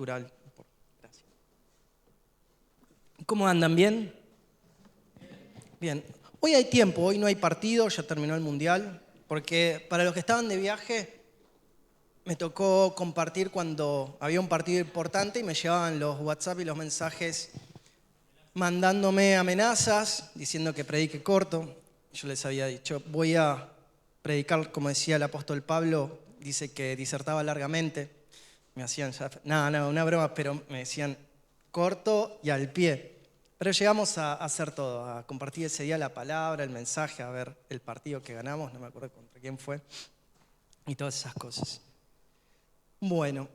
Gracias. ¿Cómo andan? ¿Bien? Bien. Hoy hay tiempo, hoy no hay partido, ya terminó el Mundial, porque para los que estaban de viaje me tocó compartir cuando había un partido importante y me llevaban los WhatsApp y los mensajes mandándome amenazas, diciendo que predique corto. Yo les había dicho, voy a predicar, como decía el apóstol Pablo, dice que disertaba largamente. Me hacían, no, una broma, pero me decían corto y al pie. Pero llegamos a hacer todo, a compartir ese día la palabra, el mensaje, a ver el partido que ganamos, no me acuerdo contra quién fue, y todas esas cosas. Bueno,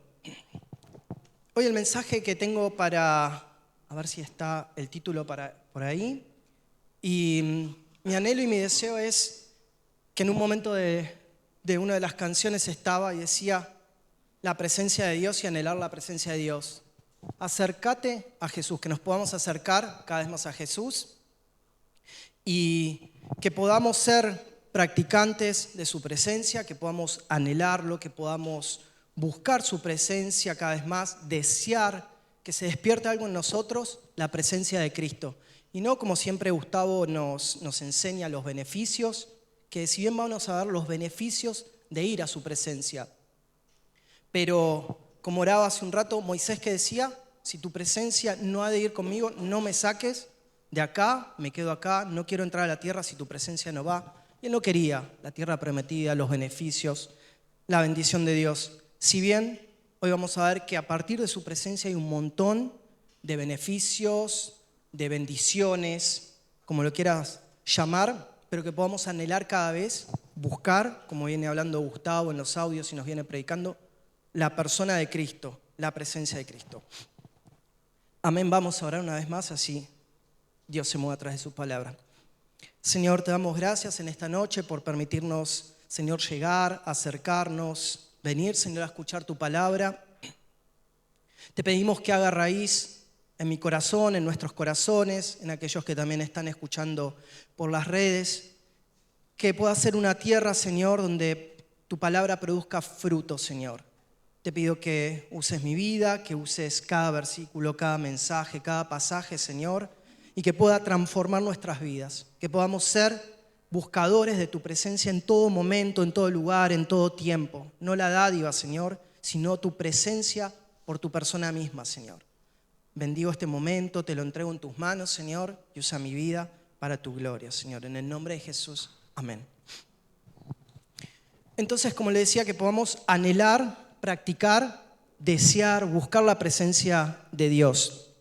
hoy el mensaje que tengo a ver si está el título por ahí, y mi anhelo y mi deseo es que en un momento de una de las canciones estaba y decía la presencia de Dios y anhelar la presencia de Dios. Acércate a Jesús, que nos podamos acercar cada vez más a Jesús y que podamos ser practicantes de su presencia, que podamos anhelarlo, que podamos buscar su presencia cada vez más, desear que se despierte algo en nosotros, la presencia de Cristo. Y no como siempre Gustavo nos enseña los beneficios, que si bien vamos a ver los beneficios de ir a su presencia, pero como oraba hace un rato Moisés que decía, si tu presencia no ha de ir conmigo, no me saques de acá, me quedo acá, no quiero entrar a la tierra si tu presencia no va. Y él no quería la tierra prometida, los beneficios, la bendición de Dios. Si bien hoy vamos a ver que a partir de su presencia hay un montón de beneficios, de bendiciones, como lo quieras llamar, pero que podamos anhelar cada vez, buscar, como viene hablando Gustavo en los audios y nos viene predicando, la persona de Cristo, la presencia de Cristo. Amén, vamos a orar una vez más, así Dios se mueve a través de su palabra. Señor, te damos gracias en esta noche por permitirnos, Señor, llegar, acercarnos, venir, Señor, a escuchar tu palabra. Te pedimos que haga raíz en mi corazón, en nuestros corazones, en aquellos que también están escuchando por las redes, que pueda ser una tierra, Señor, donde tu palabra produzca fruto, Señor. Te pido que uses mi vida, que uses cada versículo, cada mensaje, cada pasaje, Señor, y que pueda transformar nuestras vidas, que podamos ser buscadores de tu presencia en todo momento, en todo lugar, en todo tiempo. No la dádiva, Señor, sino tu presencia por tu persona misma, Señor. Bendigo este momento, te lo entrego en tus manos, Señor, y usa mi vida para tu gloria, Señor. En el nombre de Jesús, amén. Entonces, como le decía, que podamos anhelar, practicar, desear, buscar la presencia de Dios.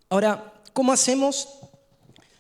Ahora, ¿cómo hacemos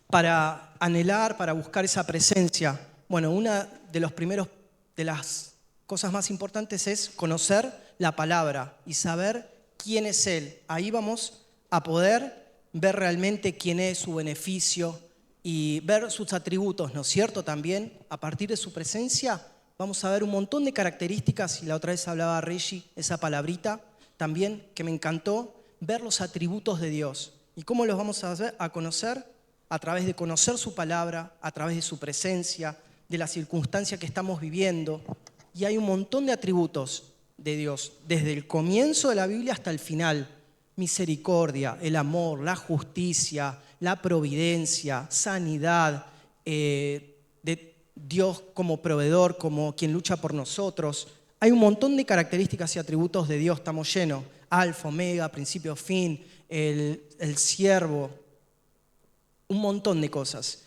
para anhelar, para buscar esa presencia? Bueno, una de las cosas más importantes es conocer la palabra y saber quién es Él. Ahí vamos a poder ver realmente quién es, su beneficio y ver sus atributos, ¿no es cierto? También, a partir de su presencia, vamos a ver un montón de características, y la otra vez hablaba Reggie, esa palabrita, también que me encantó, ver los atributos de Dios. ¿Y cómo los vamos a conocer? A través de conocer su palabra, a través de su presencia, de la circunstancia que estamos viviendo. Y hay un montón de atributos de Dios, desde el comienzo de la Biblia hasta el final. Misericordia, el amor, la justicia, la providencia, sanidad, de Dios como proveedor, como quien lucha por nosotros. Hay un montón de características y atributos de Dios, estamos llenos. Alfa, omega, principio, fin, el siervo, un montón de cosas.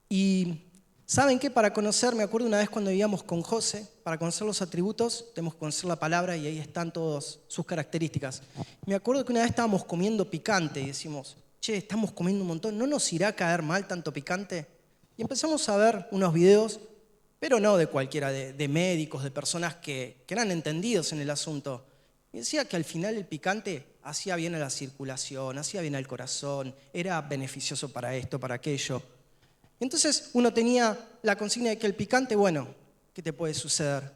Y ¿saben qué? Para conocer, me acuerdo una vez cuando vivíamos con José, para conocer los atributos tenemos que conocer la palabra y ahí están todas sus características. Me acuerdo que una vez estábamos comiendo picante y decimos, che, estamos comiendo un montón, ¿no nos irá a caer mal tanto picante? Y empezamos a ver unos videos, pero no de cualquiera, de médicos, de personas que eran entendidos en el asunto. Y decía que al final el picante hacía bien a la circulación, hacía bien al corazón, era beneficioso para esto, para aquello. Entonces uno tenía la consigna de que el picante, bueno, ¿qué te puede suceder?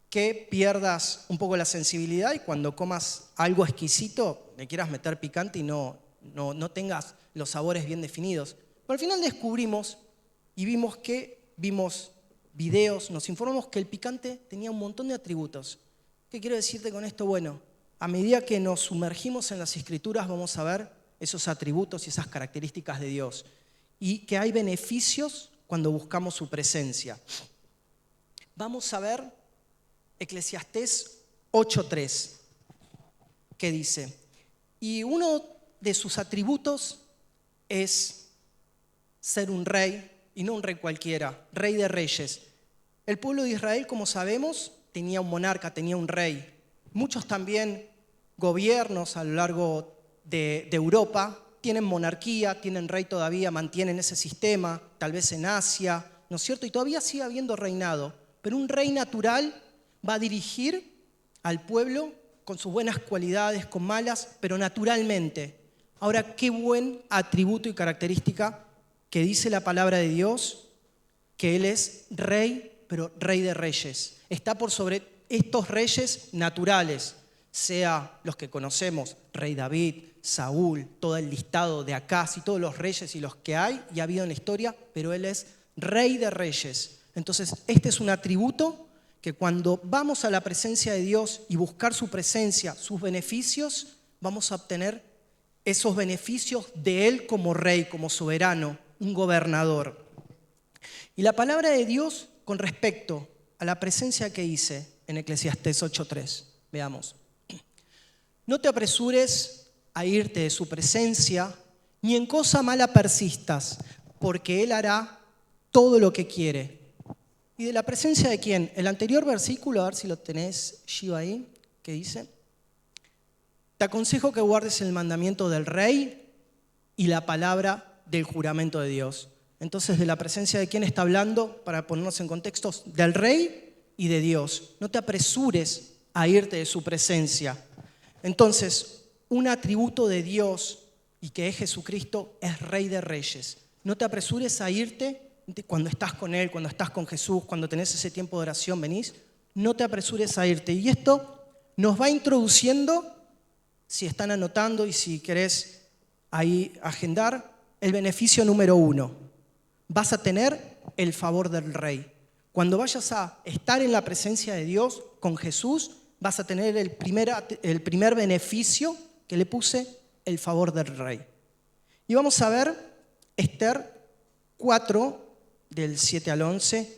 Que pierdas un poco la sensibilidad y cuando comas algo exquisito le quieras meter picante y no tengas los sabores bien definidos. Pero al final descubrimos y vimos videos, nos informamos que el picante tenía un montón de atributos. ¿Qué quiero decirte con esto? Bueno, a medida que nos sumergimos en las Escrituras, vamos a ver esos atributos y esas características de Dios. Y que hay beneficios cuando buscamos su presencia. Vamos a ver Eclesiastés 8:3, que dice, y uno de sus atributos es ser un rey, y no un rey cualquiera, rey de reyes. El pueblo de Israel, como sabemos, tenía un monarca, tenía un rey. Muchos también gobiernos a lo largo de Europa tienen monarquía, tienen rey todavía, mantienen ese sistema, tal vez en Asia, ¿no es cierto? Y todavía sigue habiendo reinado, pero un rey natural va a dirigir al pueblo con sus buenas cualidades, con malas, pero naturalmente. Ahora, qué buen atributo y característica que dice la palabra de Dios, que Él es rey, pero rey de reyes. Está por sobre estos reyes naturales, sea los que conocemos, rey David, Saúl, todo el listado de Acaz y todos los reyes y los que hay y ha habido en la historia, pero Él es rey de reyes. Entonces, este es un atributo que cuando vamos a la presencia de Dios y buscar su presencia, sus beneficios, vamos a obtener esos beneficios de Él como rey, como soberano, un gobernador. Y la palabra de Dios con respecto a la presencia que hice en Eclesiastés 8:3. Veamos. No te apresures a irte de su presencia, ni en cosa mala persistas, porque Él hará todo lo que quiere. ¿Y de la presencia de quién? El anterior versículo, a ver si lo tenés, Shiva, ahí, que dice, te aconsejo que guardes el mandamiento del rey y la palabra del juramento de Dios. Entonces, ¿de la presencia de quién está hablando? Para ponernos en contextos, del rey y de Dios. No te apresures a irte de su presencia. Entonces, un atributo de Dios y que es Jesucristo es Rey de Reyes. No te apresures a irte cuando estás con Él, cuando estás con Jesús, cuando tenés ese tiempo de oración, venís. No te apresures a irte. Y esto nos va introduciendo, si están anotando y si querés ahí agendar, el beneficio número 1. Vas a tener el favor del Rey. Cuando vayas a estar en la presencia de Dios con Jesús, vas a tener el primer beneficio que le puse, el favor del Rey. Y vamos a ver Esther 4, del 7 al 11.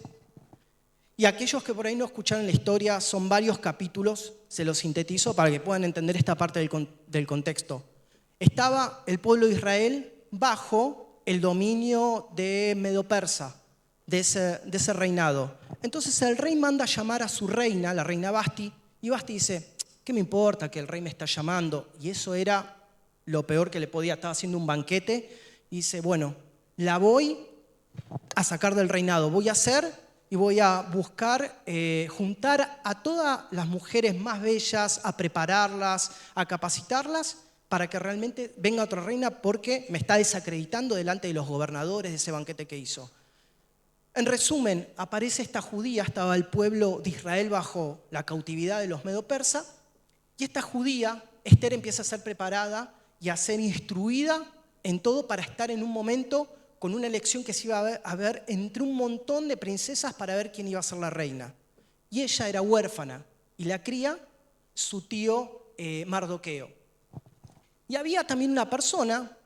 Y aquellos que por ahí no escucharon la historia, son varios capítulos, se los sintetizo para que puedan entender esta parte del contexto. Estaba el pueblo de Israel bajo el dominio de Medo-Persa, de ese reinado. Entonces el rey manda a llamar a su reina, la reina Basti, y Basti dice, ¿qué me importa que el rey me está llamando? Y eso era lo peor que le podía, estaba haciendo un banquete, y dice, bueno, la voy a sacar del reinado, voy a hacer y voy a buscar juntar a todas las mujeres más bellas, a prepararlas, a capacitarlas, para que realmente venga otra reina porque me está desacreditando delante de los gobernadores de ese banquete que hizo. En resumen, aparece esta judía, estaba el pueblo de Israel bajo la cautividad de los medo-persas, y esta judía, Esther, empieza a ser preparada y a ser instruida en todo para estar en un momento con una elección que se iba a ver entre un montón de princesas para ver quién iba a ser la reina. Y ella era huérfana y la cría su tío Mardoqueo. Y había también una persona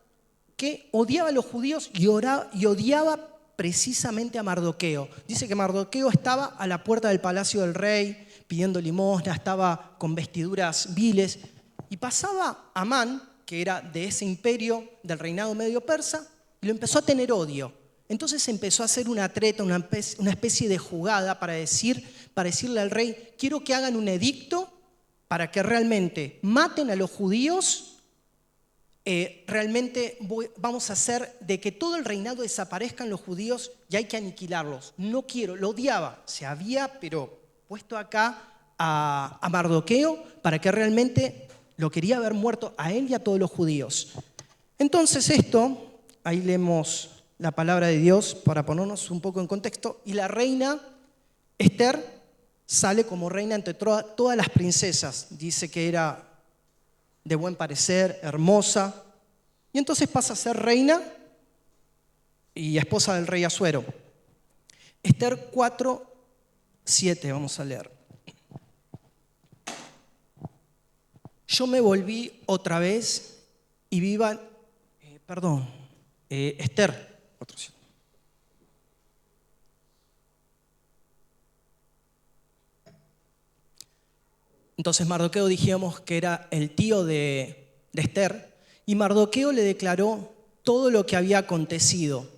que odiaba a los judíos y odiaba precisamente a Mardoqueo. Dice que Mardoqueo estaba a la puerta del palacio del rey pidiendo limosna, estaba con vestiduras viles, y pasaba Amán, que era de ese imperio del reinado medio persa, y lo empezó a tener odio. Entonces empezó a hacer una treta, una especie de jugada para decirle al rey, quiero que hagan un edicto para que realmente maten a los judíos. Realmente vamos a hacer de que todo el reinado desaparezcan los judíos y hay que aniquilarlos. No quiero, lo odiaba. Se había, pero puesto acá a Mardoqueo para que realmente lo quería ver muerto a él y a todos los judíos. Entonces esto, ahí leemos la palabra de Dios para ponernos un poco en contexto, y la reina Esther sale como reina entre todas las princesas. Dice que era de buen parecer, hermosa, y entonces pasa a ser reina y esposa del rey Asuero. Esther 4:7, vamos a leer. yo me volví otra vez y viva, Esther. Entonces Mardoqueo dijimos que era el tío de Esther, y Mardoqueo le declaró todo lo que había acontecido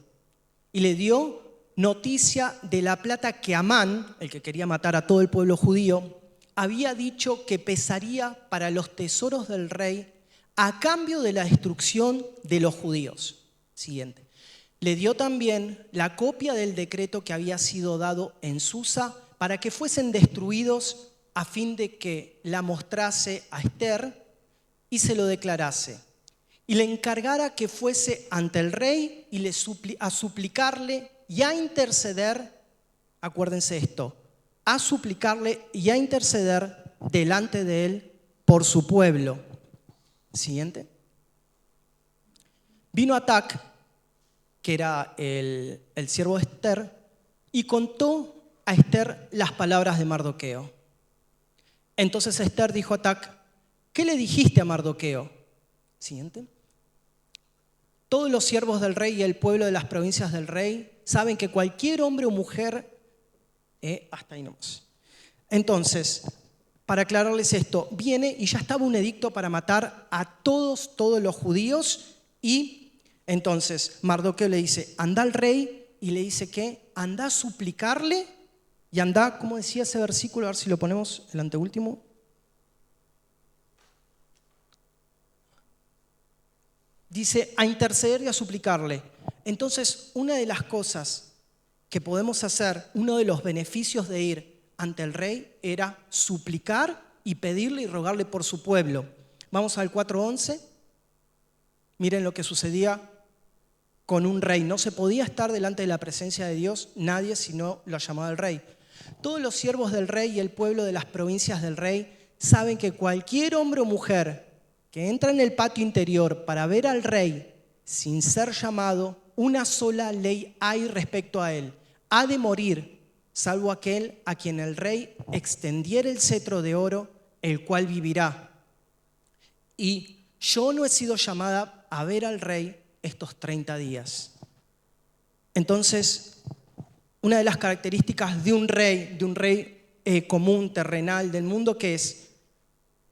y le dio noticia de la plata que Amán, el que quería matar a todo el pueblo judío, había dicho que pesaría para los tesoros del rey a cambio de la destrucción de los judíos. Siguiente. Le dio también la copia del decreto que había sido dado en Susa para que fuesen destruidos, a fin de que la mostrase a Esther y se lo declarase. Y le encargara que fuese ante el rey y a suplicarle y a interceder, acuérdense esto, a suplicarle y a interceder delante de él por su pueblo. Siguiente. Vino Atac, que era el siervo de Esther, y contó a Esther las palabras de Mardoqueo. Entonces Esther dijo a Atac, ¿qué le dijiste a Mardoqueo? Siguiente. Todos los siervos del rey y el pueblo de las provincias del rey saben que cualquier hombre o mujer, hasta ahí nomás. Entonces, para aclararles esto, viene y ya estaba un edicto para matar a todos los judíos, y entonces Mardoqueo le dice, anda al rey, y le dice que anda a suplicarle y anda, ¿cómo decía ese versículo? A ver si lo ponemos, el anteúltimo. Dice, a interceder y a suplicarle. Entonces, una de las cosas que podemos hacer, uno de los beneficios de ir ante el rey era suplicar y pedirle y rogarle por su pueblo. Vamos al 4:11. Miren lo que sucedía con un rey. No se podía estar delante de la presencia de Dios nadie si no lo llamaba el rey. Todos los siervos del rey y el pueblo de las provincias del rey saben que cualquier hombre o mujer que entra en el patio interior para ver al rey sin ser llamado, una sola ley hay respecto a él. Ha de morir, salvo aquel a quien el rey extendiera el cetro de oro, el cual vivirá. Y yo no he sido llamada a ver al rey estos 30 días. Entonces, una de las características de un rey común, terrenal, del mundo, que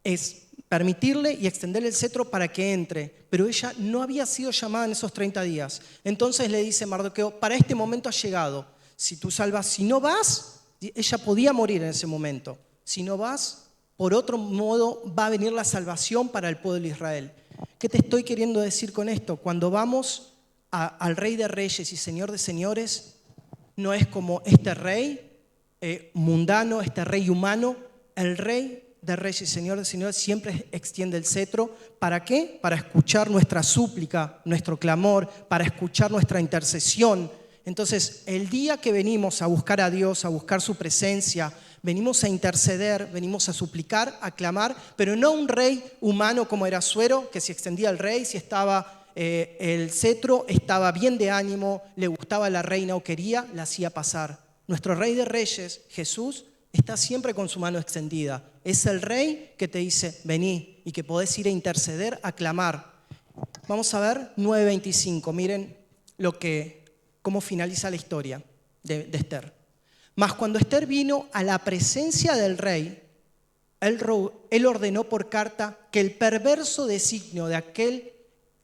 es permitirle y extenderle el cetro para que entre. Pero ella no había sido llamada en esos 30 días. Entonces le dice Mardoqueo, para este momento ha llegado. Si tú salvas, si no vas, ella podía morir en ese momento. Si no vas, por otro modo va a venir la salvación para el pueblo de Israel. ¿Qué te estoy queriendo decir con esto? Cuando vamos al Rey de Reyes y Señor de Señores, no es como este rey mundano, este rey humano. El Rey de Reyes y Señor de Señores siempre extiende el cetro. ¿Para qué? Para escuchar nuestra súplica, nuestro clamor, para escuchar nuestra intercesión. Entonces, el día que venimos a buscar a Dios, a buscar su presencia, venimos a interceder, venimos a suplicar, a clamar, pero no un rey humano como era Asuero, que si extendía el rey, si estaba el cetro, estaba bien de ánimo, le gustaba la reina o quería, la hacía pasar. Nuestro Rey de Reyes, Jesús, está siempre con su mano extendida. Es el rey que te dice, vení, y que podés ir a interceder, a clamar. Vamos a ver 9:25, miren cómo finaliza la historia de Esther. Mas cuando Esther vino a la presencia del rey, él ordenó por carta que el perverso designio de aquel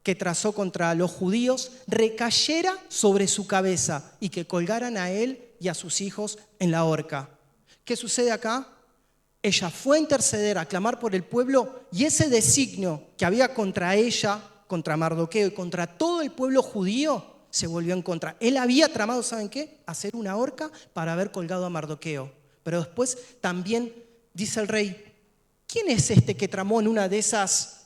que trazó contra los judíos recayera sobre su cabeza y que colgaran a él y a sus hijos en la horca. ¿Qué sucede acá? Ella fue a interceder, a clamar por el pueblo, y ese designio que había contra ella, contra Mardoqueo y contra todo el pueblo judío, se volvió en contra. Él había tramado, ¿saben qué? Hacer una horca para haber colgado a Mardoqueo. Pero después también dice el rey, ¿quién es este que tramó en una de esas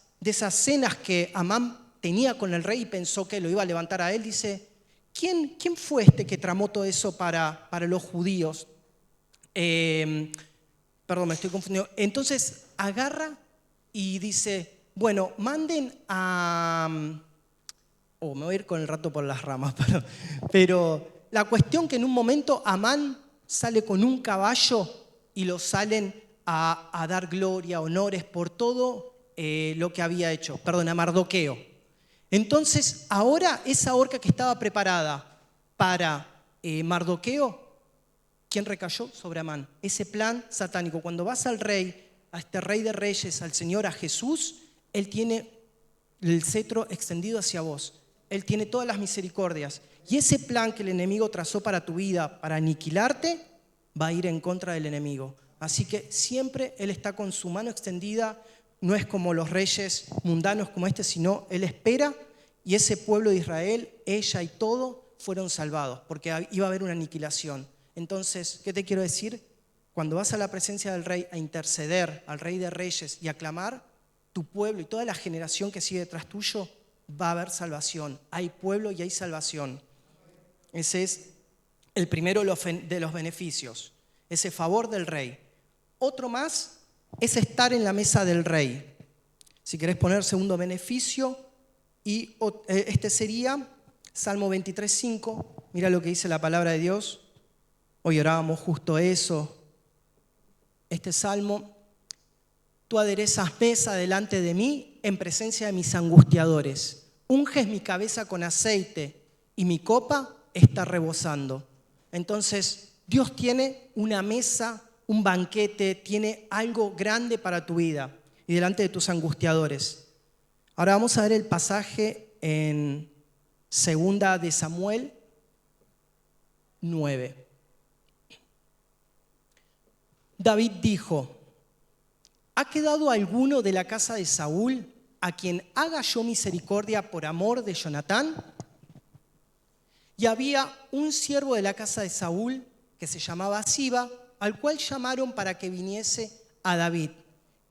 cenas que Amán tenía con el rey y pensó que lo iba a levantar a él? Dice, ¿quién fue este que tramó todo eso para los judíos? Perdón, me estoy confundiendo. Entonces agarra y dice, bueno, manden a... me voy a ir con el rato por las ramas, pero la cuestión que en un momento Amán sale con un caballo y lo salen a dar gloria, honores por todo lo que había hecho, a Mardoqueo. Entonces, ahora esa horca que estaba preparada para Mardoqueo, ¿quién recayó? Sobre Amán. Ese plan satánico. Cuando vas al rey, a este rey de reyes, al Señor, a Jesús, Él tiene el cetro extendido hacia vos. Él tiene todas las misericordias. Y ese plan que el enemigo trazó para tu vida, para aniquilarte, va a ir en contra del enemigo. Así que siempre Él está con su mano extendida. No es como los reyes mundanos como este, sino Él espera, y ese pueblo de Israel, ella y todo, fueron salvados, porque iba a haber una aniquilación. Entonces, ¿qué te quiero decir? Cuando vas a la presencia del rey a interceder al rey de reyes y a clamar, tu pueblo y toda la generación que sigue detrás tuyo va a haber salvación. Hay pueblo y hay salvación. Ese es el primero de los beneficios, ese favor del rey. Otro más es estar en la mesa del rey. Si querés poner segundo beneficio, y este sería Salmo 23:5. Mira lo que dice la palabra de Dios. Hoy orábamos justo eso. Este salmo: tú aderezas mesa delante de mí en presencia de mis angustiadores. Unges mi cabeza con aceite y mi copa está rebosando. Entonces, Dios tiene una mesa, un banquete, tiene algo grande para tu vida y delante de tus angustiadores. Ahora vamos a ver el pasaje en 2 de Samuel 9. David dijo: ¿ha quedado alguno de la casa de Saúl a quien haga yo misericordia por amor de Jonatán? Y había un siervo de la casa de Saúl que se llamaba Siba, al cual llamaron para que viniese a David.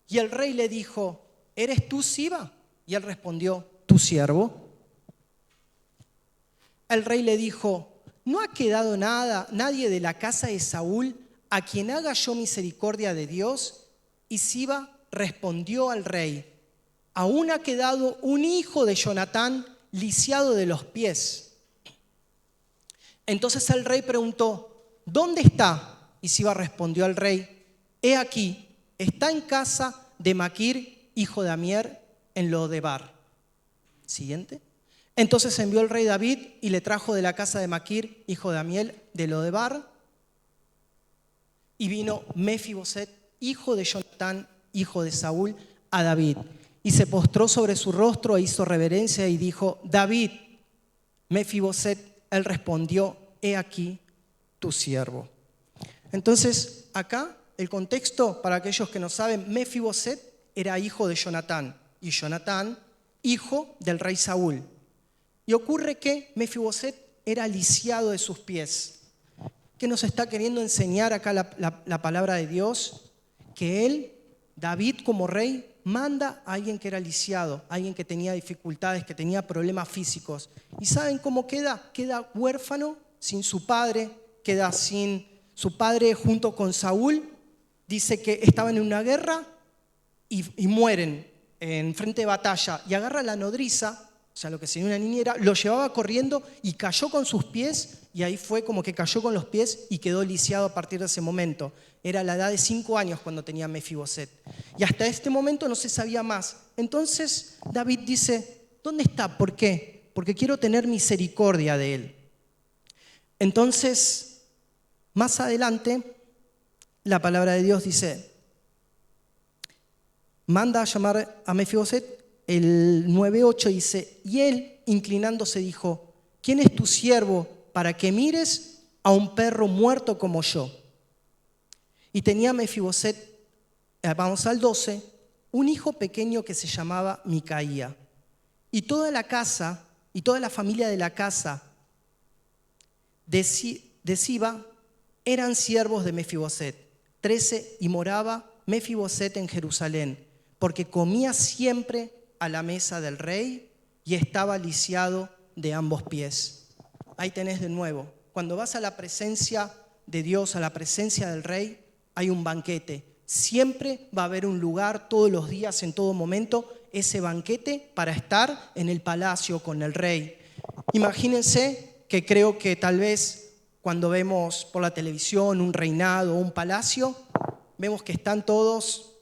Y el rey le dijo: ¿eres tú, Siba? Y él respondió: ¿tu siervo? El rey le dijo: ¿no ha quedado nadie de la casa de Saúl a quien haga yo misericordia de Dios? Y Siba respondió al rey: aún ha quedado un hijo de Jonatán lisiado de los pies. Entonces el rey preguntó: ¿dónde está? Y Siba respondió al rey: he aquí, está en casa de Maquir, hijo de Amier, en Lodebar. Siguiente. Entonces envió el rey David y le trajo de la casa de Maquir, hijo de Amiel, de Lodebar. Y vino Mefiboset, hijo de Jonatán, hijo de Saúl, a David. Y se postró sobre su rostro e hizo reverencia y dijo: David. Mefiboset, él respondió: he aquí tu siervo. Entonces, acá el contexto, para aquellos que no saben, Mefiboset era hijo de Jonatán, y Jonatán, hijo del rey Saúl. Y ocurre que Mefiboset era lisiado de sus pies. ¿Qué nos está queriendo enseñar acá la palabra de Dios? Que él, David como rey, manda a alguien que era lisiado, a alguien que tenía dificultades, que tenía problemas físicos. ¿Y saben cómo queda? Queda huérfano, sin su padre, queda sin su padre junto con Saúl. Dice que estaban en una guerra y mueren en frente de batalla. Y agarra a la nodriza, o sea, lo que sería una niñera, lo llevaba corriendo y cayó con sus pies, y ahí fue como que cayó con los pies y quedó lisiado a partir de ese momento. Era la edad de 5 años cuando tenía Mefiboset. Y hasta este momento no se sabía más. Entonces David dice: ¿dónde está? ¿Por qué? Porque quiero tener misericordia de él. Entonces, más adelante, la palabra de Dios dice, manda a llamar a Mefiboset. El 9:8 dice: y él, inclinándose, dijo: ¿quién es tu siervo para que mires a un perro muerto como yo? Y tenía Mefiboset, vamos al 12, un hijo pequeño que se llamaba Micaía. Y toda la casa, y toda la familia de la casa de Siba eran siervos de Mefiboset, 13, y moraba Mefiboset en Jerusalén, porque comía siempre a la mesa del rey y estaba lisiado de ambos pies. Ahí tenés de nuevo, cuando vas a la presencia de Dios, a la presencia del rey, hay un banquete. Siempre va a haber un lugar, todos los días, en todo momento, ese banquete para estar en el palacio con el rey. Imagínense que creo que tal vez cuando vemos por la televisión un reinado o un palacio, vemos que están todos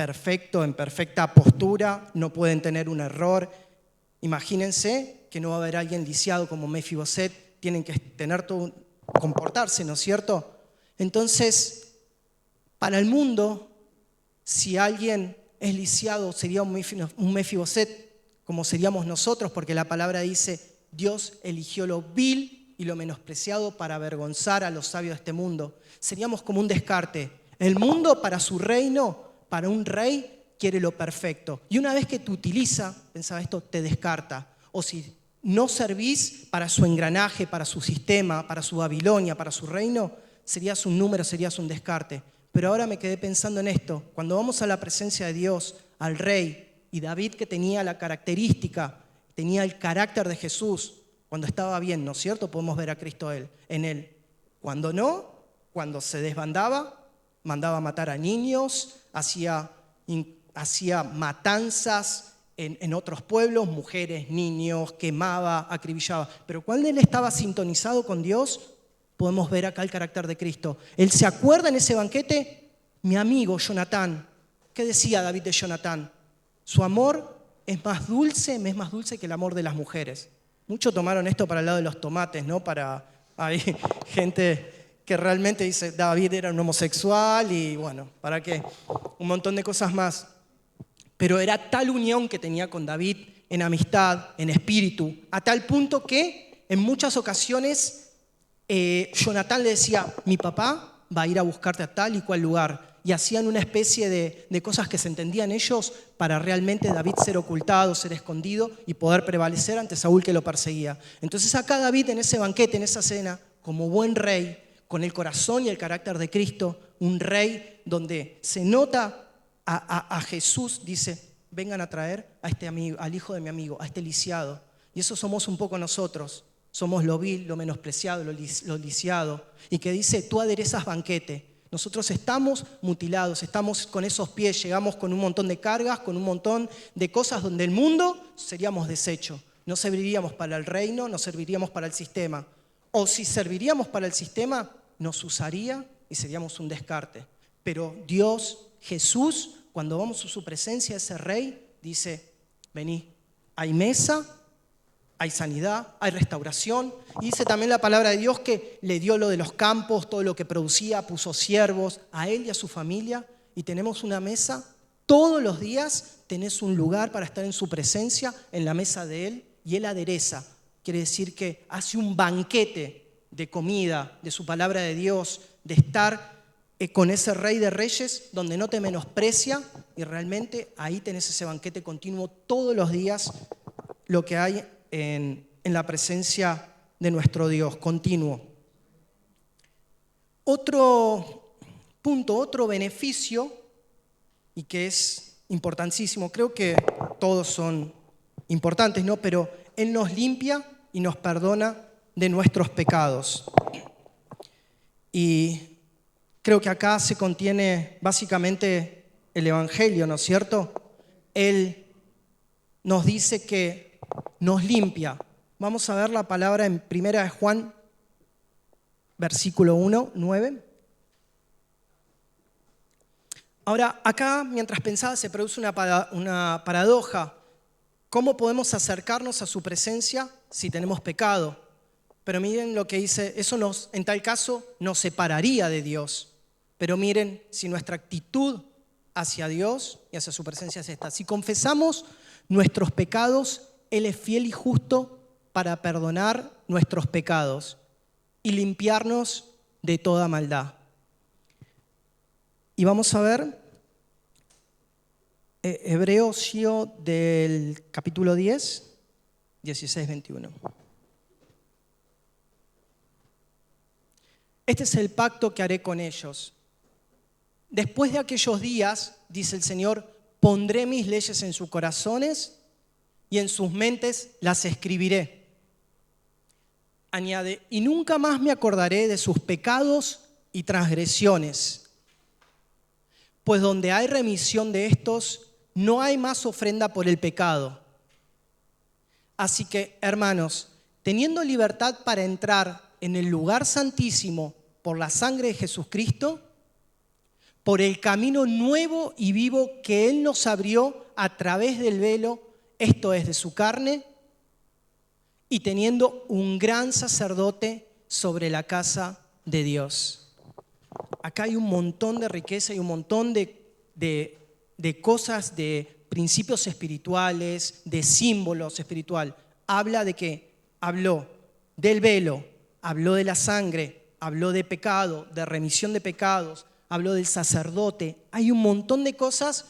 perfecto, en perfecta postura, no pueden tener un error. Imagínense que no va a haber alguien lisiado como Mefiboset, tienen que tener todo, comportarse, ¿no es cierto? Entonces, para el mundo, si alguien es lisiado, sería un Mefiboset, como seríamos nosotros, porque la palabra dice, Dios eligió lo vil y lo menospreciado para avergonzar a los sabios de este mundo. Seríamos como un descarte. El mundo para su reino, para un rey, quiere lo perfecto. Y una vez que te utiliza, pensaba esto, te descarta. O si no servís para su engranaje, para su sistema, para su Babilonia, para su reino, serías un número, serías un descarte. Pero ahora me quedé pensando en esto. Cuando vamos a la presencia de Dios, al rey, y David, que tenía la característica, tenía el carácter de Jesús, cuando estaba bien, ¿no es cierto? Podemos ver a Cristo en él. Cuando no, cuando se desbandaba, mandaba a matar a niños, hacía matanzas en otros pueblos, mujeres, niños, quemaba, acribillaba. Pero cuando él estaba sintonizado con Dios, podemos ver acá el carácter de Cristo. Él se acuerda en ese banquete, mi amigo Jonatán. ¿Qué decía David de Jonatán? Su amor es más dulce que el amor de las mujeres. Muchos tomaron esto para el lado de los tomates, ¿no? Hay gente que realmente dice, David era un homosexual y bueno, ¿para qué? Un montón de cosas más. Pero era tal unión que tenía con David en amistad, en espíritu, a tal punto que en muchas ocasiones Jonatán le decía, mi papá va a ir a buscarte a tal y cual lugar. Y hacían una especie de cosas que se entendían ellos para realmente David ser ocultado, ser escondido y poder prevalecer ante Saúl que lo perseguía. Entonces acá David en ese banquete, en esa cena, como buen rey, con el corazón y el carácter de Cristo, un rey donde se nota a Jesús, dice, vengan a traer a este amigo, al hijo de mi amigo, a este lisiado. Y eso somos un poco nosotros. Somos lo vil, lo menospreciado, lo lisiado. Y que dice, tú aderezas banquete. Nosotros estamos mutilados, estamos con esos pies, llegamos con un montón de cargas, con un montón de cosas donde el mundo seríamos desecho. No serviríamos para el reino, no serviríamos para el sistema. O si serviríamos para el sistema, nos usaría y seríamos un descarte. Pero Dios, Jesús, cuando vamos a su presencia, ese rey, dice, vení, hay mesa, hay sanidad, hay restauración. Y dice también la palabra de Dios que le dio lo de los campos, todo lo que producía, puso siervos a él y a su familia. Y tenemos una mesa, todos los días tenés un lugar para estar en su presencia, en la mesa de él, y él adereza. Quiere decir que hace un banquete de comida, de su palabra de Dios, de estar con ese rey de reyes, donde no te menosprecia, y realmente ahí tenés ese banquete continuo todos los días, lo que hay en la presencia de nuestro Dios, continuo. Otro punto, otro beneficio, y que es importantísimo, creo que todos son importantes, ¿no? Pero Él nos limpia y nos perdona de nuestros pecados. Y creo que acá se contiene básicamente el Evangelio, ¿no es cierto? Él nos dice que nos limpia. Vamos a ver la palabra en 1 de Juan, versículo 1, 9. Ahora, acá, mientras pensaba, se produce una paradoja. ¿Cómo podemos acercarnos a su presencia si tenemos pecado? Pero miren lo que dice, eso en tal caso nos separaría de Dios. Pero miren, si nuestra actitud hacia Dios y hacia su presencia es esta. Si confesamos nuestros pecados, Él es fiel y justo para perdonar nuestros pecados y limpiarnos de toda maldad. Y vamos a ver Hebreos del capítulo 10, 16, 21. Este es el pacto que haré con ellos. Después de aquellos días, dice el Señor, pondré mis leyes en sus corazones y en sus mentes las escribiré. Añade, y nunca más me acordaré de sus pecados y transgresiones. Pues donde hay remisión de estos, no hay más ofrenda por el pecado. Así que, hermanos, teniendo libertad para entrar en el lugar santísimo por la sangre de Jesucristo, por el camino nuevo y vivo que Él nos abrió a través del velo, esto es, de su carne, y teniendo un gran sacerdote sobre la casa de Dios. Acá hay un montón de riqueza y un montón de cosas, de principios espirituales, de símbolos espirituales. Habla de que habló del velo, habló de la sangre, habló de pecado, de remisión de pecados, habló del sacerdote. Hay un montón de cosas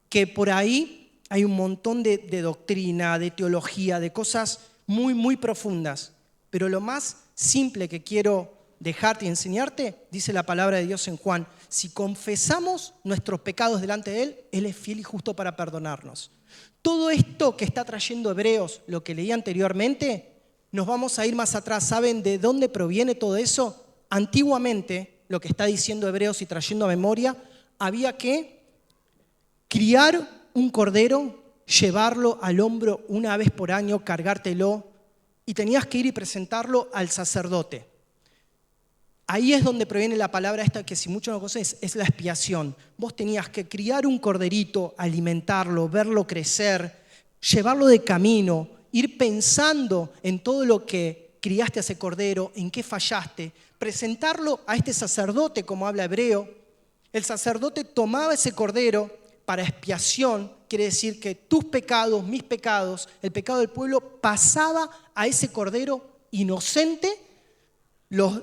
que por ahí hay un montón de doctrina, de teología, de cosas muy, muy profundas. Pero lo más simple que quiero dejarte y enseñarte, dice la palabra de Dios en Juan: si confesamos nuestros pecados delante de Él, Él es fiel y justo para perdonarnos. Todo esto que está trayendo Hebreos, lo que leí anteriormente, nos vamos a ir más atrás. ¿Saben de dónde proviene todo eso? Antiguamente, lo que está diciendo Hebreos y trayendo a memoria, había que criar un cordero, llevarlo al hombro una vez por año, cargártelo, y tenías que ir y presentarlo al sacerdote. Ahí es donde proviene la palabra esta que si muchos no conocen, es la expiación. Vos tenías que criar un corderito, alimentarlo, verlo crecer, llevarlo de camino, ir pensando en todo lo que criaste a ese cordero, en qué fallaste, presentarlo a este sacerdote, como habla Hebreo. El sacerdote tomaba ese cordero para expiación, quiere decir que tus pecados, mis pecados, el pecado del pueblo pasaba a ese cordero inocente.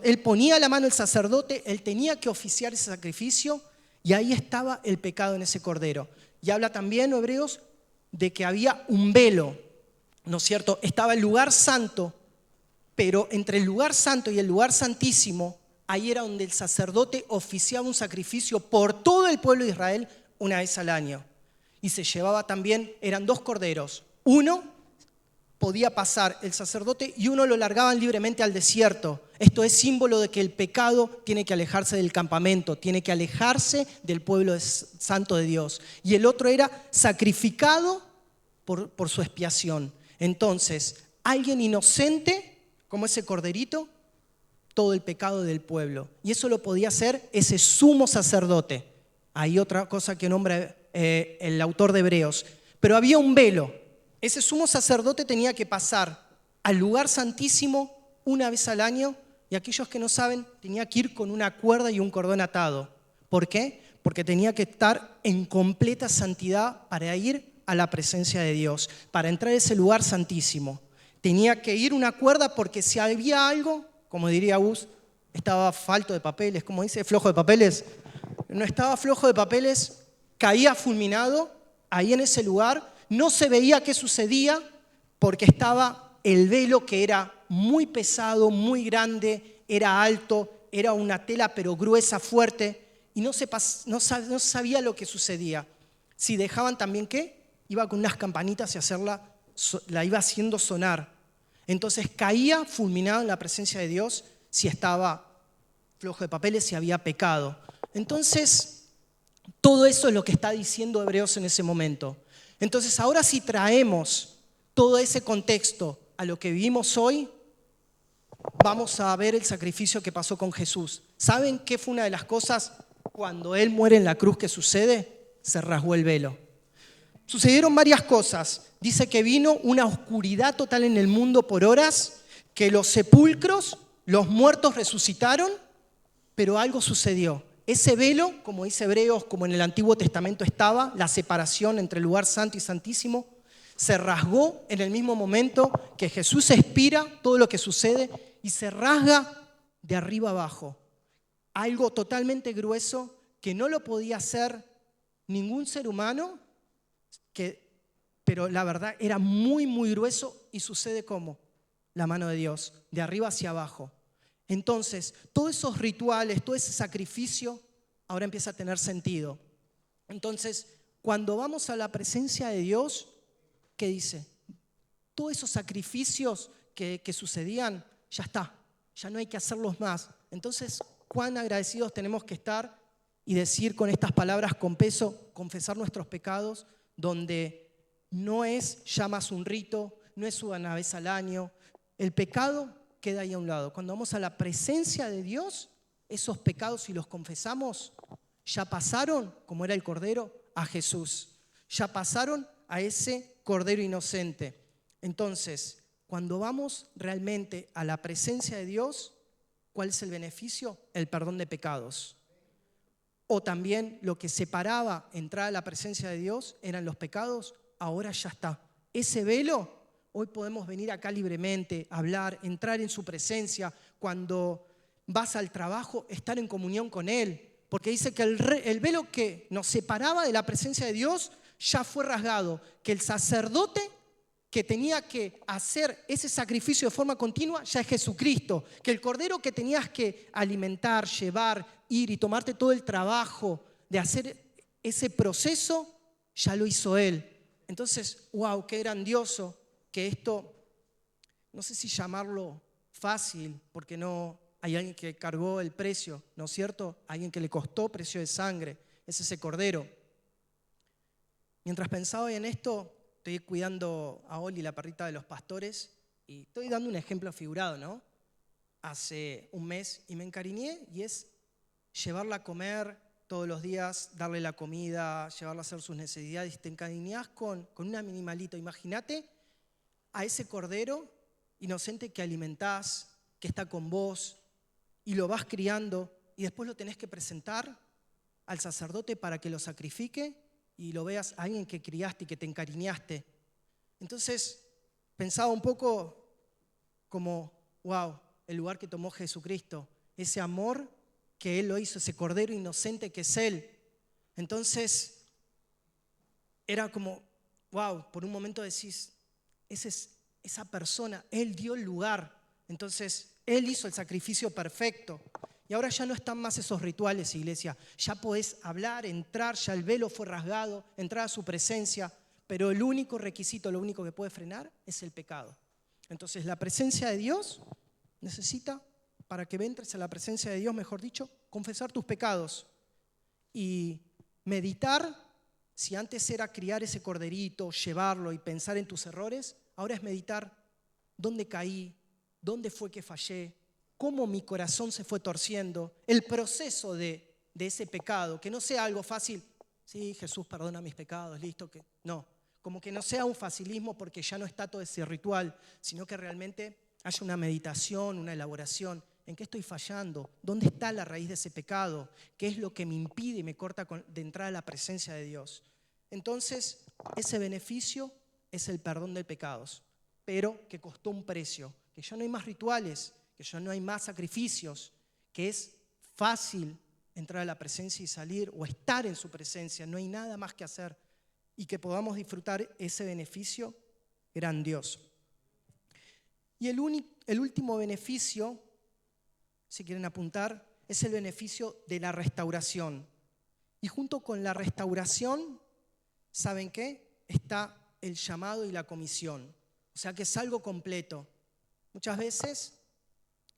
Él ponía la mano el sacerdote, él tenía que oficiar ese sacrificio y ahí estaba el pecado en ese cordero. Y habla también, Hebreos, de que había un velo, ¿no es cierto? Estaba el lugar santo, pero entre el lugar santo y el lugar santísimo, ahí era donde el sacerdote oficiaba un sacrificio por todo el pueblo de Israel una vez al año. Y se llevaba también, eran 2 corderos. Uno podía pasar el sacerdote y uno lo largaban libremente al desierto. Esto es símbolo de que el pecado tiene que alejarse del campamento, tiene que alejarse del pueblo santo de Dios. Y el otro era sacrificado por su expiación. Entonces, alguien inocente, como ese corderito, todo el pecado del pueblo. Y eso lo podía hacer ese sumo sacerdote. Hay otra cosa que nombra el autor de Hebreos. Pero había un velo. Ese sumo sacerdote tenía que pasar al lugar santísimo una vez al año, y aquellos que no saben, tenía que ir con una cuerda y un cordón atado. ¿Por qué? Porque tenía que estar en completa santidad para ir a la presencia de Dios, para entrar a ese lugar santísimo. Tenía que ir una cuerda porque si había algo, como diría Gus, estaba falto de papeles, como dice, flojo de papeles. No estaba flojo de papeles, caía fulminado ahí en ese lugar. No se veía qué sucedía porque estaba el velo, que era muy pesado, muy grande, era alto, era una tela pero gruesa, fuerte, y no sabía lo que sucedía. Si dejaban también qué, iba con unas campanitas y la iba haciendo sonar. Entonces caía fulminado en la presencia de Dios si estaba flojo de papeles, si había pecado. Entonces, todo eso es lo que está diciendo Hebreos en ese momento. Entonces, ahora si traemos todo ese contexto a lo que vivimos hoy, vamos a ver el sacrificio que pasó con Jesús. ¿Saben qué fue una de las cosas cuando Él muere en la cruz que sucede? Se rasgó el velo. Sucedieron varias cosas. Dice que vino una oscuridad total en el mundo por horas, que los sepulcros, los muertos resucitaron, pero algo sucedió. Ese velo, como dice Hebreos, como en el Antiguo Testamento estaba, la separación entre el lugar santo y santísimo, se rasgó en el mismo momento que Jesús expira, todo lo que sucede, y se rasga de arriba abajo. Algo totalmente grueso que no lo podía hacer ningún ser humano, pero la verdad era muy, muy grueso, y sucede como la mano de Dios, de arriba hacia abajo. Entonces, todos esos rituales, todo ese sacrificio, ahora empieza a tener sentido. Entonces, cuando vamos a la presencia de Dios, ¿qué dice? Todos esos sacrificios que sucedían, ya está, ya no hay que hacerlos más. Entonces, cuán agradecidos tenemos que estar y decir con estas palabras con peso, confesar nuestros pecados, donde no es ya más un rito, no es una vez al año. El pecado queda ahí a un lado. Cuando vamos a la presencia de Dios, esos pecados, si los confesamos, Ya pasaron, como era el Cordero, a Jesús. Ya pasaron a ese Cordero inocente. Entonces, cuando vamos realmente a la presencia de Dios, ¿cuál es el beneficio? El perdón de pecados. O también lo que separaba entrar a la presencia de Dios eran los pecados, ahora ya está. Ese velo, hoy podemos venir acá libremente, hablar, entrar en su presencia. Cuando vas al trabajo, estar en comunión con Él. Porque dice que el velo que nos separaba de la presencia de Dios ya fue rasgado. Que el sacerdote que tenía que hacer ese sacrificio de forma continua ya es Jesucristo. Que el cordero que tenías que alimentar, llevar, ir y tomarte todo el trabajo de hacer ese proceso, ya lo hizo Él. Entonces, wow, qué grandioso que esto, no sé si llamarlo fácil, porque no hay alguien que cargó el precio, ¿no es cierto? Alguien que le costó precio de sangre, es ese cordero. Mientras pensaba en esto, estoy cuidando a Oli, la perrita de los pastores, y estoy dando un ejemplo figurado, ¿no? Hace un mes y me encariñé y es llevarla a comer todos los días, darle la comida, llevarla a hacer sus necesidades. Te encariñás con un animalito. Imagínate a ese cordero inocente que alimentás, que está con vos y lo vas criando y después lo tenés que presentar al sacerdote para que lo sacrifique y lo veas a alguien que criaste y que te encariñaste. Entonces pensaba un poco como, wow, el lugar que tomó Jesucristo, ese amor que Él lo hizo, ese cordero inocente que es Él. Entonces era como, wow, por un momento decís, esa persona, Él dio el lugar. Entonces Él hizo el sacrificio perfecto. Y ahora ya no están más esos rituales, iglesia. Ya podés hablar, entrar, ya el velo fue rasgado, entrar a su presencia. Pero el único requisito, lo único que puede frenar es el pecado. Entonces la presencia de Dios necesita, para que entres a la presencia de Dios, mejor dicho, confesar tus pecados. Y meditar, si antes era criar ese corderito, llevarlo y pensar en tus errores, ahora es meditar dónde caí, dónde fue que fallé, cómo mi corazón se fue torciendo, el proceso de ese pecado, que no sea algo fácil, sí, Jesús perdona mis pecados, listo, que no, como que no sea un facilismo porque ya no está todo ese ritual, sino que realmente haya una meditación, una elaboración. ¿En qué estoy fallando? ¿Dónde está la raíz de ese pecado? ¿Qué es lo que me impide y me corta de entrar a la presencia de Dios? Entonces, ese beneficio es el perdón de pecados, pero que costó un precio, que ya no hay más rituales, que ya no hay más sacrificios, que es fácil entrar a la presencia y salir o estar en su presencia, no hay nada más que hacer y que podamos disfrutar ese beneficio grandioso. Y el último beneficio, si quieren apuntar, es el beneficio de la restauración. Y junto con la restauración, ¿saben qué? Está el llamado y la comisión. O sea que es algo completo. Muchas veces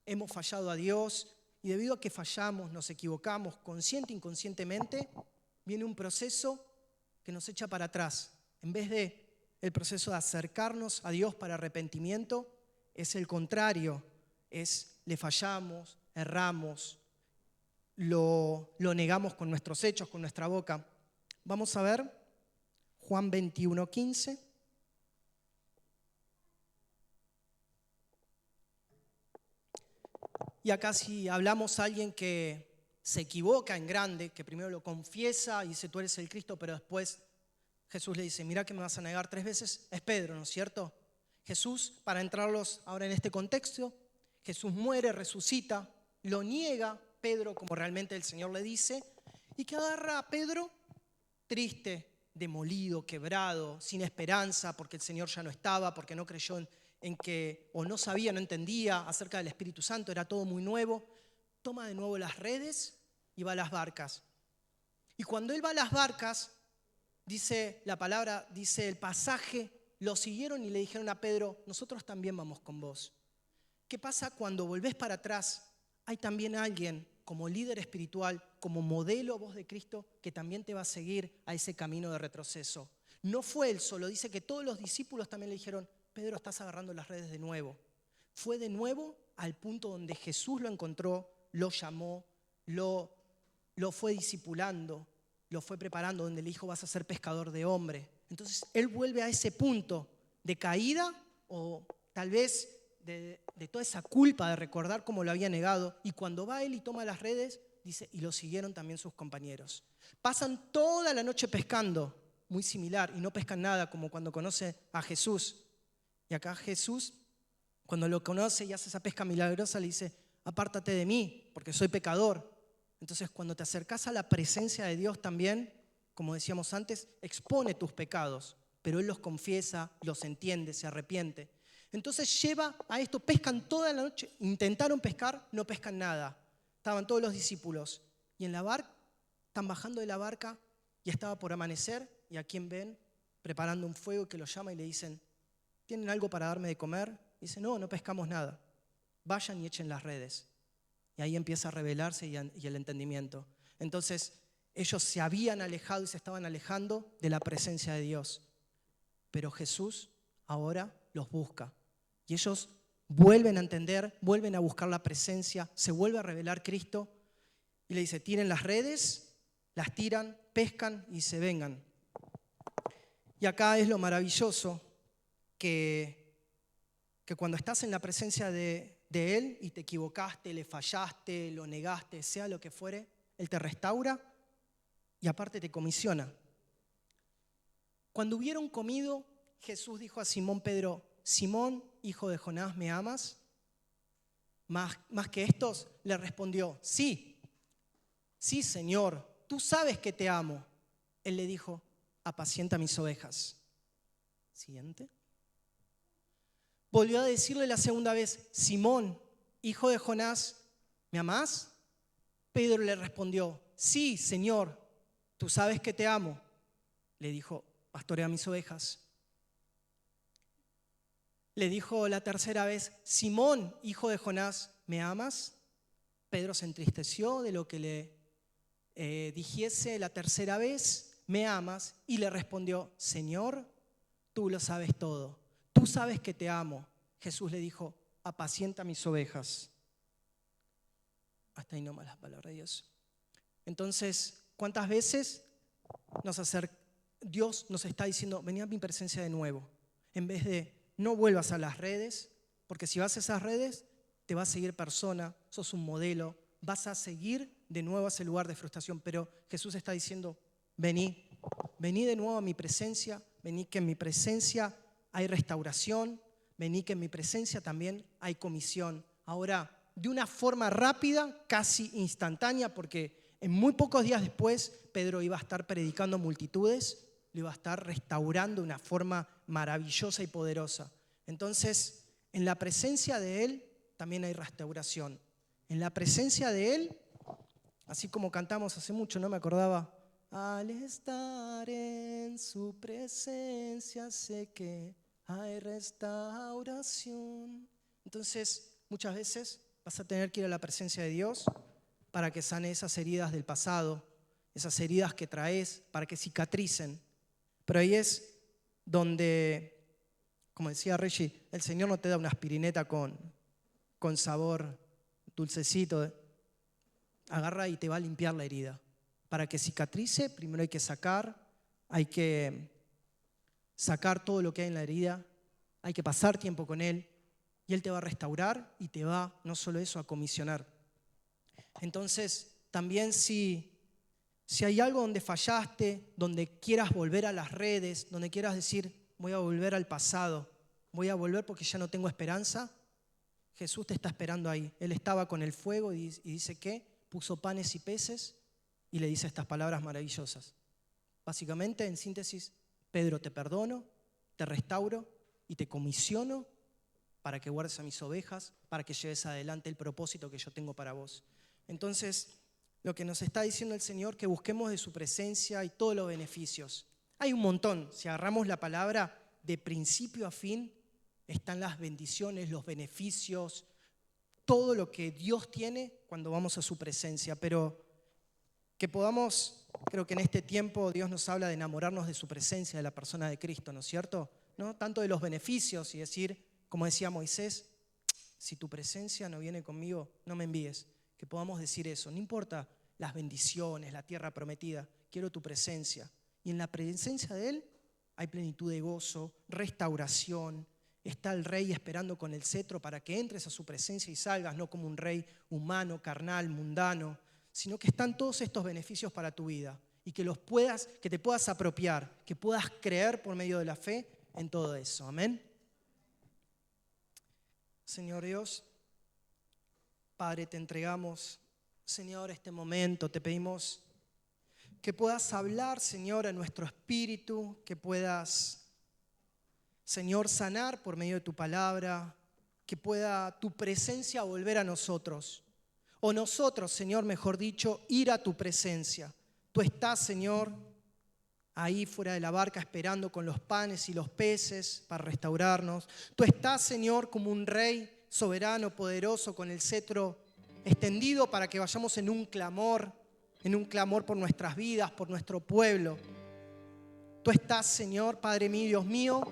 hemos fallado a Dios y debido a que fallamos, nos equivocamos, consciente e inconscientemente, viene un proceso que nos echa para atrás. En vez de el proceso de acercarnos a Dios para arrepentimiento, es el contrario, le fallamos, erramos, lo negamos con nuestros hechos, con nuestra boca. Vamos a ver Juan 21:15. Y acá si hablamos a alguien que se equivoca en grande, que primero lo confiesa y dice tú eres el Cristo, pero después Jesús le dice, mira que me vas a negar 3 veces, es Pedro, ¿no es cierto? Jesús, para entrarlos ahora en este contexto, Jesús muere, resucita, lo niega Pedro como realmente el Señor le dice, y que agarra a Pedro triste, demolido, quebrado, sin esperanza, porque el Señor ya no estaba, porque no creyó en que, o no sabía, no entendía acerca del Espíritu Santo, era todo muy nuevo. Toma de nuevo las redes y va a las barcas. Y cuando él va a las barcas, dice la palabra, dice el pasaje, lo siguieron y le dijeron a Pedro, nosotros también vamos con vos. ¿Qué pasa cuando volvés para atrás? Hay también alguien como líder espiritual, como modelo voz de Cristo, que también te va a seguir a ese camino de retroceso. No fue él solo, dice que todos los discípulos también le dijeron, Pedro, estás agarrando las redes de nuevo. Fue de nuevo al punto donde Jesús lo encontró, lo llamó, lo lo fue discipulando, lo fue preparando, donde le dijo vas a ser pescador de hombre. Entonces él vuelve a ese punto de caída o tal vez de toda esa culpa de recordar cómo lo había negado. Y cuando va él y toma las redes, dice, y lo siguieron también sus compañeros. Pasan toda la noche pescando, muy similar, y no pescan nada como cuando conoce a Jesús. Y acá Jesús, cuando lo conoce y hace esa pesca milagrosa, le dice, apártate de mí, porque soy pecador. Entonces, cuando te acercás a la presencia de Dios también, como decíamos antes, expone tus pecados, pero Él los confiesa, los entiende, se arrepiente. Entonces lleva a esto, pescan toda la noche, intentaron pescar, no pescan nada. Estaban todos los discípulos. Y en la barca, están bajando de la barca y estaba por amanecer, y a quien ven preparando un fuego que los llama y le dicen, ¿tienen algo para darme de comer? Y dice, no, no pescamos nada. Vayan y echen las redes. Y ahí empieza a revelarse y el entendimiento. Entonces, ellos se habían alejado y se estaban alejando de la presencia de Dios. Pero Jesús ahora los busca. Y ellos vuelven a entender, vuelven a buscar la presencia, se vuelve a revelar Cristo. Y le dice, tiren las redes, las tiran, pescan y se vengan. Y acá es lo maravilloso que cuando estás en la presencia de Él y te equivocaste, le fallaste, lo negaste, sea lo que fuere, Él te restaura y aparte te comisiona. Cuando hubieron comido, Jesús dijo a Simón Pedro, Simón, hijo de Jonás, ¿me amas? Más que estos, le respondió, sí, Señor, tú sabes que te amo. Él le dijo, apacienta mis ovejas. Siguiente. Volvió a decirle la segunda vez, Simón, hijo de Jonás, ¿me amás? Pedro le respondió, sí, Señor, tú sabes que te amo. Le dijo, pastorea mis ovejas. Le dijo la tercera vez, Simón, hijo de Jonás, ¿me amas? Pedro se entristeció de lo que le dijese la tercera vez, ¿me amas? Y le respondió, Señor, tú lo sabes todo. Tú sabes que te amo. Jesús le dijo, apacienta mis ovejas. Hasta ahí nomás las palabras de Dios. Entonces, ¿cuántas veces Dios nos está diciendo, vení a mi presencia de nuevo? En vez de, no vuelvas a las redes, porque si vas a esas redes, te va a seguir persona, sos un modelo, vas a seguir de nuevo a ese lugar de frustración. Pero Jesús está diciendo, vení de nuevo a mi presencia, vení que en mi presencia hay restauración, vení que en mi presencia también hay comisión. Ahora, de una forma rápida, casi instantánea, porque en muy pocos días después Pedro iba a estar predicando a multitudes, lo iba a estar restaurando de una forma maravillosa y poderosa. Entonces, en la presencia de Él también hay restauración. En la presencia de Él, así como cantamos hace mucho, no me acordaba, al estar en su presencia sé que hay restauración. Entonces, muchas veces vas a tener que ir a la presencia de Dios para que sane esas heridas del pasado, esas heridas que traes, para que cicatricen. Pero ahí es donde, como decía Reggie, el Señor no te da una aspirineta con sabor dulcecito. Agarra y te va a limpiar la herida. Para que cicatrice, primero hay que sacar todo lo que hay en la herida, hay que pasar tiempo con Él y Él te va a restaurar y te va, no solo eso, a comisionar. Entonces, también si hay algo donde fallaste, donde quieras volver a las redes, donde quieras decir, voy a volver al pasado, voy a volver porque ya no tengo esperanza, Jesús te está esperando ahí. Él estaba con el fuego y dice que puso panes y peces y le dice estas palabras maravillosas. Básicamente, en síntesis, Pedro, te perdono, te restauro y te comisiono para que guardes a mis ovejas, para que lleves adelante el propósito que yo tengo para vos. Entonces, lo que nos está diciendo el Señor, que busquemos de su presencia y todos los beneficios. Hay un montón. Si agarramos la palabra de principio a fin, están las bendiciones, los beneficios, todo lo que Dios tiene cuando vamos a su presencia. Pero que podamos, creo que en este tiempo Dios nos habla de enamorarnos de su presencia, de la persona de Cristo, ¿no es cierto? No tanto de los beneficios y decir, como decía Moisés, si tu presencia no viene conmigo, no me envíes. Que podamos decir eso. No importa las bendiciones, la tierra prometida. Quiero tu presencia. Y en la presencia de Él hay plenitud de gozo, restauración. Está el rey esperando con el cetro para que entres a su presencia y salgas, no como un rey humano, carnal, mundano, sino que están todos estos beneficios para tu vida y que te puedas apropiar, que puedas creer por medio de la fe en todo eso. Amén. Señor Dios, Padre, te entregamos, Señor, este momento. Te pedimos que puedas hablar, Señor, a nuestro espíritu, que puedas, Señor, sanar por medio de tu palabra, que pueda tu presencia volver a nosotros. O nosotros, Señor, mejor dicho, ir a tu presencia. Tú estás, Señor, ahí fuera de la barca esperando con los panes y los peces para restaurarnos. Tú estás, Señor, como un rey soberano, poderoso, con el cetro extendido para que vayamos en un clamor por nuestras vidas, por nuestro pueblo. Tú estás, Señor, Padre mío, Dios mío,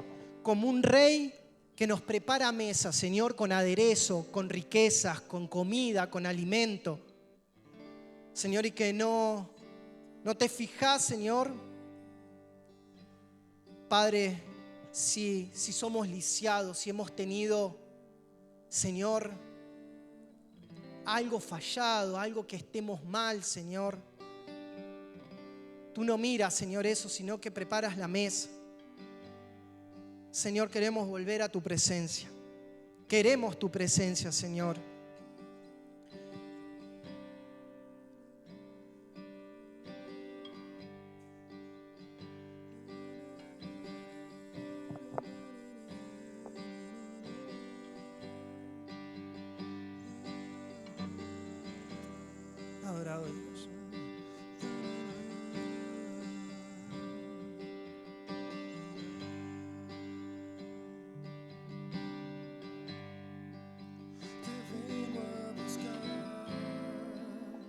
como un rey que nos prepara mesa, Señor, con aderezo, con riquezas, con comida, con alimento. Señor, y que no te fijas, Señor, Padre, si somos lisiados, si hemos tenido, Señor, algo fallado, algo que estemos mal, Señor. Tú no miras, Señor, eso, sino que preparas la mesa. Señor, queremos volver a tu presencia. Queremos tu presencia, Señor.